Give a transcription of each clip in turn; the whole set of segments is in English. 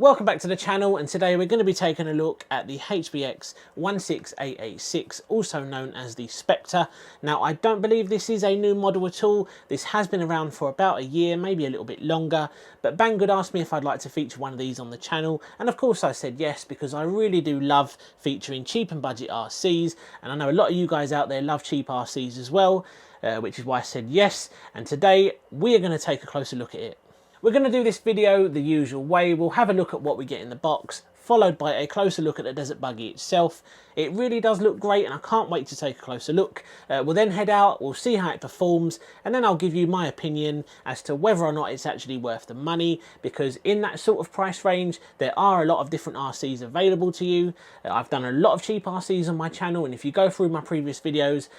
Welcome back to the channel, and today we're going to be taking a look at the HBX 16886, also known as the Spectre. Now, I don't believe this is a new model at all. This has been around for about a year, maybe a little bit longer, but Banggood asked me if I'd like to feature one of these on the channel, and of course I said yes, because I really do love featuring cheap and budget RCs, and I know a lot of you guys out there love cheap RCs as well, which is why I said yes, and today we are going to take a closer look at it. We're going to do this video the usual way. We'll have a look at what we get in the box, followed by a closer look at the Desert Buggy itself. It really does look great, and I can't wait to take a closer look. We'll then head out, we'll see how it performs, and then I'll give you my opinion as to whether or not it's actually worth the money, because in that sort of price range, there are a lot of different RCs available to you. I've done a lot of cheap RCs on my channel, and if you go through my previous videos,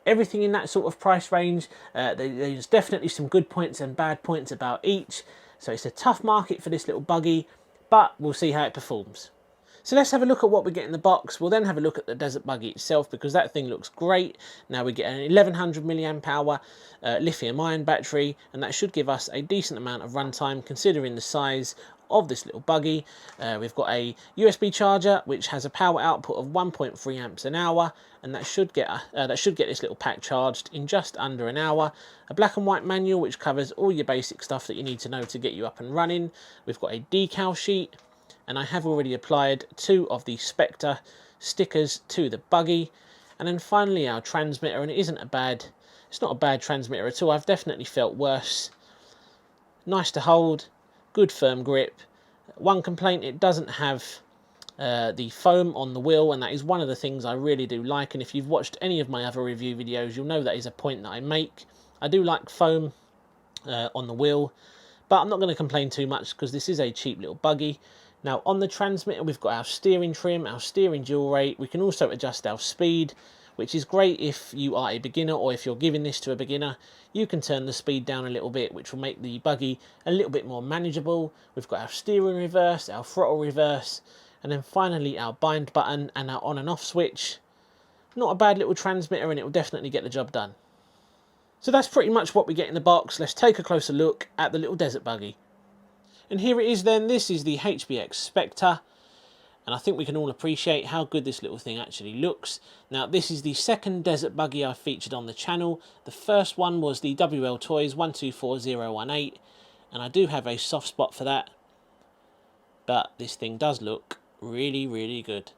everything in that sort of price range, there's definitely some good points and bad points about each. So it's a tough market for this little buggy, but we'll see how it performs. So let's have a look at what we get in the box. We'll then have a look at the Desert Buggy itself, because that thing looks great. Now we get an 1100 milliamp hour lithium ion battery, and that should give us a decent amount of runtime considering the size of this little buggy. We've got a USB charger which has a power output of 1.3 amps an hour, and that should get this little pack charged in just under an hour. A black and white manual which covers all your basic stuff that you need to know to get you up and running. We've got a decal sheet, and I have already applied 2 of the Spectre stickers to the buggy. And then finally our transmitter, and it's not a bad transmitter at all. I've definitely felt worse. Nice to hold, good firm grip. One complaint, it doesn't have the foam on the wheel, and that is one of the things I really do like, and if you've watched any of my other review videos, you'll know that is a point that I make. I do like foam on the wheel, but I'm not going to complain too much because this is a cheap little buggy. Now on the transmitter, we've got our steering trim, our steering dual rate. We can also adjust our speed, which is great if you are a beginner, or if you're giving this to a beginner. You can turn the speed down a little bit, which will make the buggy a little bit more manageable. We've got our steering reverse, our throttle reverse, and then finally our bind button and our on and off switch. Not a bad little transmitter, and it will definitely get the job done. So that's pretty much what we get in the box. Let's take a closer look at the little Desert Buggy. And here it is then. This is the HBX Spectre, and I think we can all appreciate how good this little thing actually looks. Now this is the second Desert Buggy I've featured on the channel. The first one was the WLTOYS 124018, and I do have a soft spot for that, but this thing does look really, really good.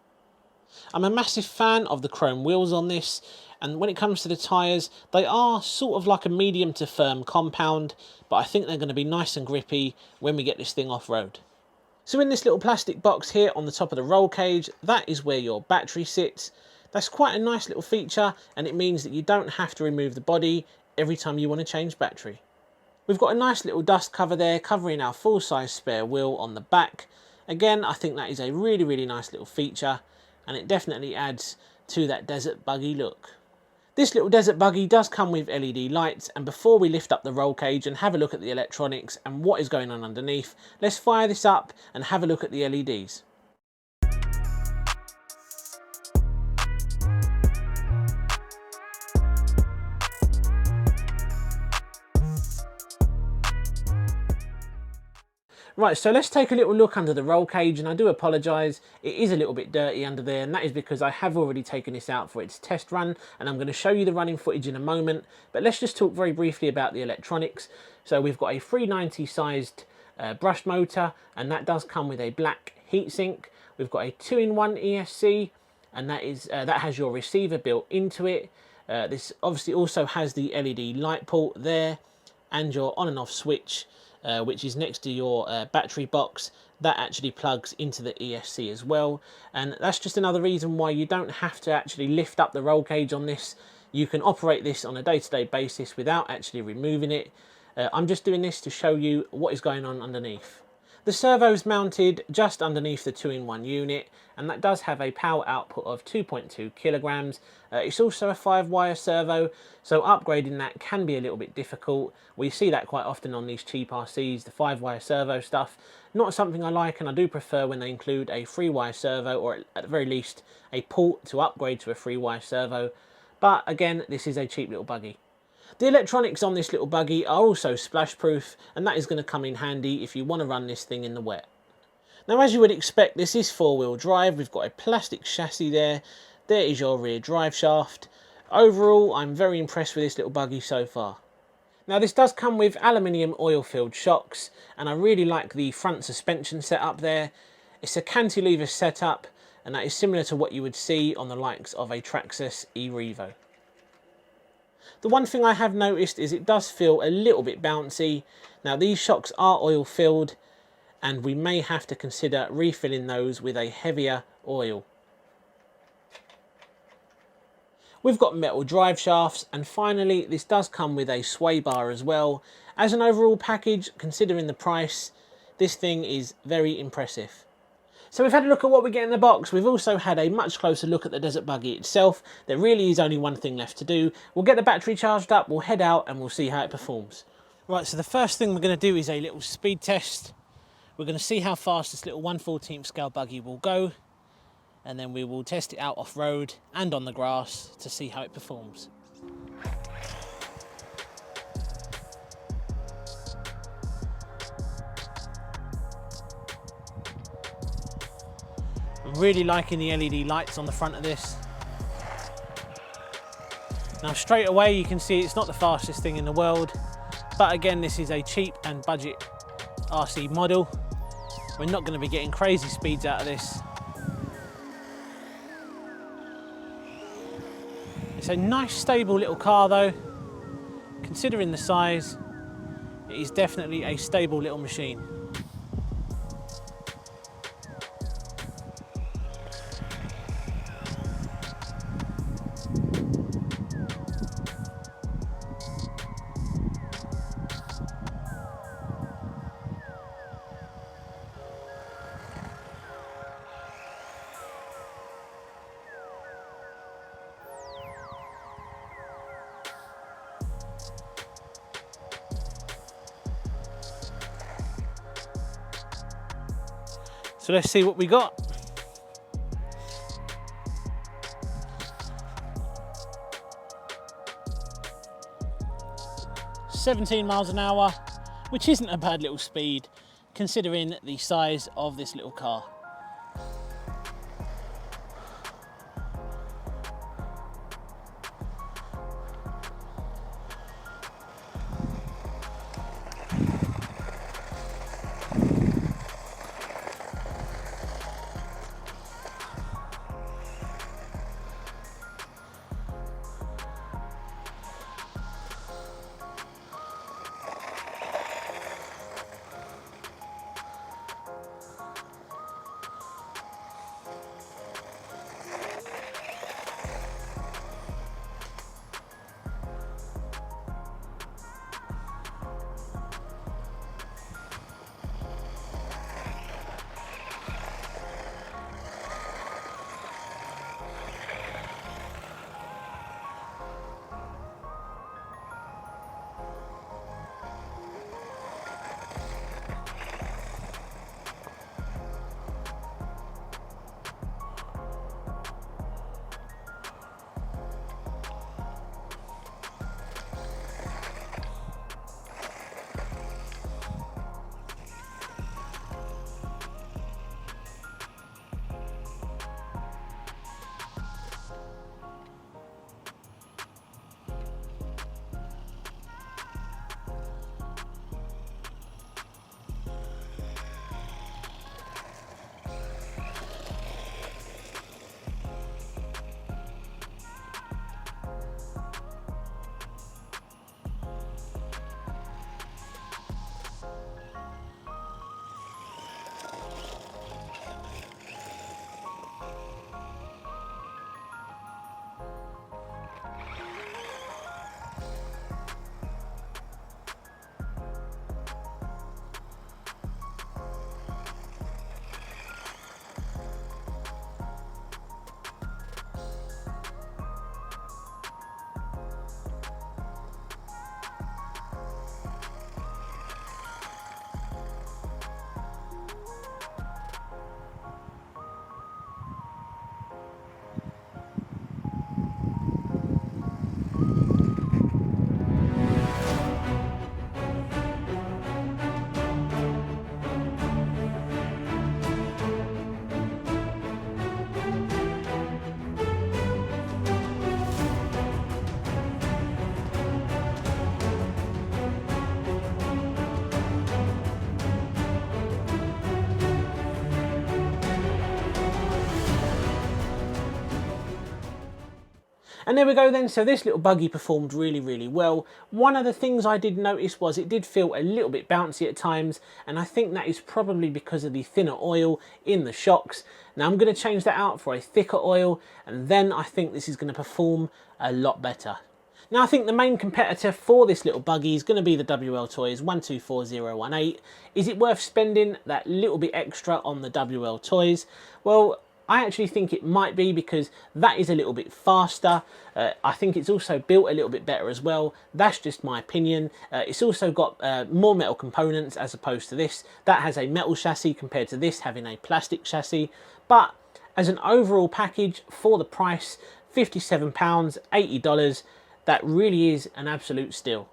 I'm a massive fan of the chrome wheels on this, and when it comes to the tyres, they are sort of like a medium to firm compound, but I think they're going to be nice and grippy when we get this thing off-road. So in this little plastic box here on the top of the roll cage, that is where your battery sits. That's quite a nice little feature, and it means that you don't have to remove the body every time you want to change battery. We've got a nice little dust cover there covering our full-size spare wheel on the back. Again, I think that is a really, really nice little feature, and it definitely adds to that Desert Buggy look. This little Desert Buggy does come with LED lights, and before we lift up the roll cage and have a look at the electronics and what is going on underneath, let's fire this up and have a look at the LEDs. Right, so let's take a little look under the roll cage, and I do apologise, it is a little bit dirty under there, and that is because I have already taken this out for its test run, and I'm going to show you the running footage in a moment, but let's just talk very briefly about the electronics. So we've got a 390 sized brushed motor, and that does come with a black heatsink. We've got a 2-in-1 ESC, and that has your receiver built into it. This obviously also has the LED light port there, and your on and off switch, which is next to your battery box. That actually plugs into the ESC as well, and that's just another reason why you don't have to actually lift up the roll cage on this. You can operate this on a day-to-day basis without actually removing it. I'm just doing this to show you what is going on underneath. The servo's mounted just underneath the 2-in-1 unit, and that does have a power output of 2.2 kilograms. It's also a 5-wire servo, so upgrading that can be a little bit difficult. We see that quite often on these cheap RCs, the 5-wire servo stuff. Not something I like, and I do prefer when they include a 3-wire servo, or at the very least a port to upgrade to a 3-wire servo. But again, this is a cheap little buggy. The electronics on this little buggy are also splash proof, and that is going to come in handy if you want to run this thing in the wet. Now, as you would expect, this is four-wheel drive. We've got a plastic chassis there. There is your rear drive shaft. Overall, I'm very impressed with this little buggy so far. Now, this does come with aluminium oil-filled shocks, and I really like the front suspension setup there. It's a cantilever setup, and that is similar to what you would see on the likes of a Traxxas e-Revo. The one thing I have noticed is it does feel a little bit bouncy. Now, these shocks are oil-filled, and we may have to consider refilling those with a heavier oil. We've got metal drive shafts, and finally this does come with a sway bar as well. As an overall package, considering the price, this thing is very impressive. So we've had a look at what we get in the box. We've also had a much closer look at the Desert Buggy itself. There really is only one thing left to do. We'll get the battery charged up, we'll head out, and we'll see how it performs. Right, so the first thing we're going to do is a little speed test. We're going to see how fast this little 1/14 scale buggy will go, and then we will test it out off-road and on the grass to see how it performs. I'm really liking the LED lights on the front of this. Now, straight away you can see it's not the fastest thing in the world, but again, this is a cheap and budget RC model. We're not going to be getting crazy speeds out of this. It's a nice stable little car though. Considering the size, it is definitely a stable little machine. So let's see what we got. "17 miles an hour, which isn't a bad little speed considering the size of this little car. And there we go then, so this little buggy performed really well. One of the things I did notice was it did feel a little bit bouncy at times, and I think that is probably because of the thinner oil in the shocks. Now I'm going to change that out for a thicker oil, and then I think this is going to perform a lot better. Now I think the main competitor for this little buggy is going to be the WLTOYS 124018. Is it worth spending that little bit extra on the WLTOYS? Well, I actually think it might be, because that is a little bit faster. I think it's also built a little bit better as well. That's just my opinion. It's also got more metal components as opposed to this. That has a metal chassis compared to this having a plastic chassis. But as an overall package for the price, £57, $80, that really is an absolute steal.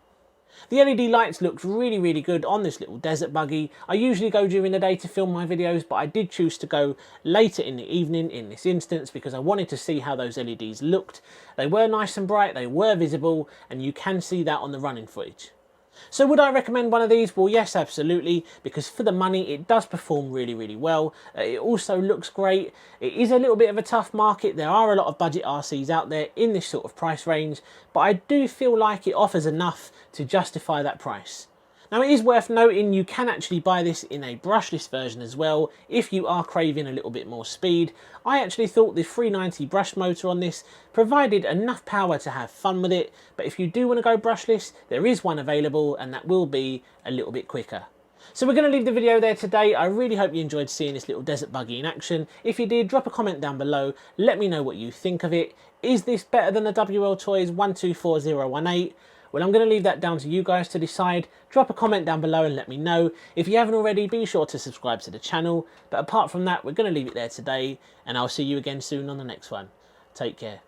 The LED lights looked really good on this little Desert Buggy. I usually go during the day to film my videos, but I did choose to go later in the evening in this instance because I wanted to see how those LEDs looked. They were nice and bright, they were visible, and you can see that on the running footage. So would I recommend one of these? Well, yes, absolutely, because for the money it does perform really well. It also looks great. It is a little bit of a tough market. There are a lot of budget RCs out there in this sort of price range, but I do feel like it offers enough to justify that price. Now it is worth noting you can actually buy this in a brushless version as well if you are craving a little bit more speed. I actually thought the 390 brush motor on this provided enough power to have fun with it, but if you do want to go brushless, there is one available and that will be a little bit quicker. So we're going to leave the video there today. I really hope you enjoyed seeing this little Desert Buggy in action. If you did, drop a comment down below. Let me know what you think of it. Is this better than the WLTOYS 124018? Well, I'm going to leave that down to you guys to decide. Drop a comment down below and let me know. If you haven't already, be sure to subscribe to the channel. But apart from that, we're going to leave it there today, and I'll see you again soon on the next one. Take care.